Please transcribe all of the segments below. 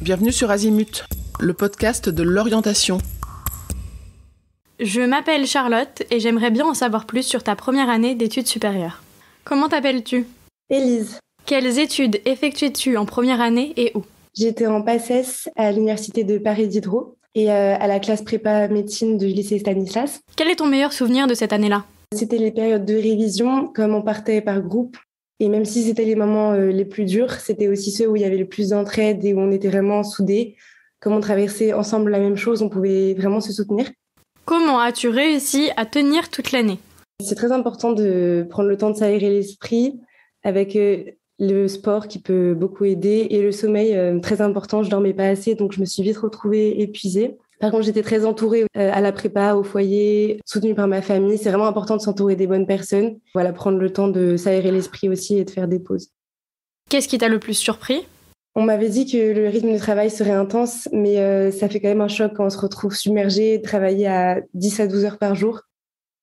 Bienvenue sur Azimut, le podcast de l'orientation. Je m'appelle Charlotte et j'aimerais bien en savoir plus sur ta première année d'études supérieures. Comment t'appelles-tu ? Élise. Quelles études effectuais-tu en première année et où ? J'étais en PACES à l'université de Paris Diderot et à la classe prépa médecine du lycée Stanislas. Quel est ton meilleur souvenir de cette année-là ? C'était les périodes de révision, comme on partait par groupe. Et même si c'était les moments les plus durs, c'était aussi ceux où il y avait le plus d'entraide et où on était vraiment soudés. Comme on traversait ensemble la même chose, on pouvait vraiment se soutenir. Comment as-tu réussi à tenir toute l'année ? C'est très important de prendre le temps de s'aérer l'esprit avec le sport qui peut beaucoup aider et le sommeil, très important. Je dormais pas assez, donc je me suis vite retrouvée épuisée. Par contre, j'étais très entourée à la prépa, au foyer, soutenue par ma famille. C'est vraiment important de s'entourer des bonnes personnes. Voilà, prendre le temps de s'aérer l'esprit aussi et de faire des pauses. Qu'est-ce qui t'a le plus surpris ? On m'avait dit que le rythme de travail serait intense, mais ça fait quand même un choc quand on se retrouve submergé, de travailler à 10 à 12 heures par jour.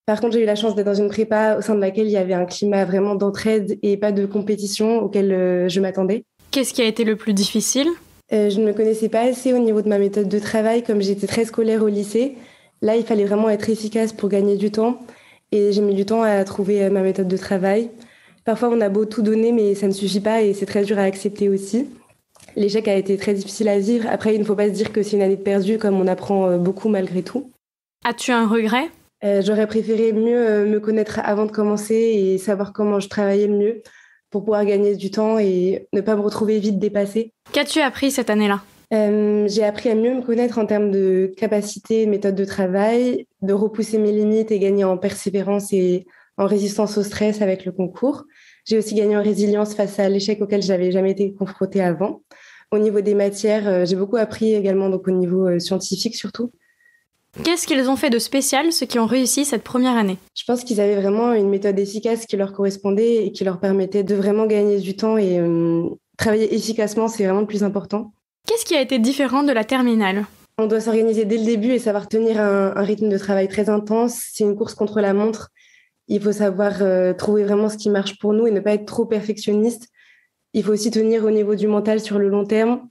Par contre, j'ai eu la chance d'être dans une prépa au sein de laquelle il y avait un climat vraiment d'entraide et pas de compétition auquel je m'attendais. Qu'est-ce qui a été le plus difficile ? Je ne me connaissais pas assez au niveau de ma méthode de travail, comme j'étais très scolaire au lycée. Là, il fallait vraiment être efficace pour gagner du temps et j'ai mis du temps à trouver ma méthode de travail. Parfois, on a beau tout donner, mais ça ne suffit pas et c'est très dur à accepter aussi. L'échec a été très difficile à vivre. Après, il ne faut pas se dire que c'est une année de perdu, comme on apprend beaucoup malgré tout. As-tu un regret ? J'aurais préféré mieux me connaître avant de commencer et savoir comment je travaillais le mieux pour pouvoir gagner du temps et ne pas me retrouver vite dépassée. Qu'as-tu appris cette année-là ? J'ai appris à mieux me connaître en termes de capacité, méthode de travail, de repousser mes limites et gagner en persévérance et en résistance au stress avec le concours. J'ai aussi gagné en résilience face à l'échec auquel je n'avais jamais été confrontée avant. Au niveau des matières, j'ai beaucoup appris également, donc au niveau scientifique surtout. Qu'est-ce qu'ils ont fait de spécial, ceux qui ont réussi cette première année ? Je pense qu'ils avaient vraiment une méthode efficace qui leur correspondait et qui leur permettait de vraiment gagner du temps et travailler efficacement, c'est vraiment le plus important. Qu'est-ce qui a été différent de la terminale ? On doit s'organiser dès le début et savoir tenir un rythme de travail très intense. C'est une course contre la montre. Il faut savoir trouver vraiment ce qui marche pour nous et ne pas être trop perfectionniste. Il faut aussi tenir au niveau du mental sur le long terme.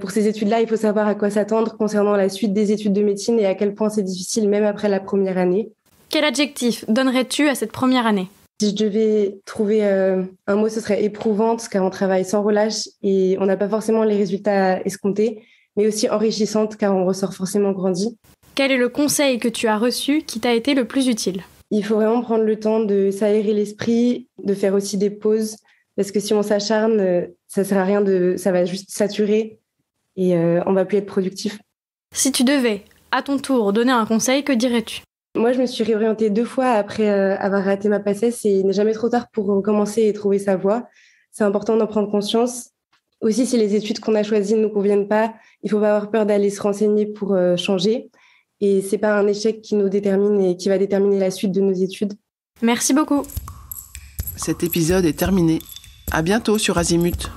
Pour ces études-là, il faut savoir à quoi s'attendre concernant la suite des études de médecine et à quel point c'est difficile, même après la première année. Quel adjectif donnerais-tu à cette première année ? Si je devais trouver un mot, ce serait éprouvante, car on travaille sans relâche et on n'a pas forcément les résultats escomptés, mais aussi enrichissante, car on ressort forcément grandi. Quel est le conseil que tu as reçu qui t'a été le plus utile ? Il faut vraiment prendre le temps de s'aérer l'esprit, de faire aussi des pauses, parce que si on s'acharne, ça sert à rien, ça va juste saturer et on va plus être productif. Si tu devais, à ton tour, donner un conseil, que dirais-tu ? Moi, je me suis réorientée 2 fois après avoir raté ma PACES et il n'est jamais trop tard pour recommencer et trouver sa voie. C'est important d'en prendre conscience. Aussi, si les études qu'on a choisies ne nous conviennent pas, il ne faut pas avoir peur d'aller se renseigner pour changer. Et ce n'est pas un échec qui nous détermine et qui va déterminer la suite de nos études. Merci beaucoup. Cet épisode est terminé. À bientôt sur Azimut.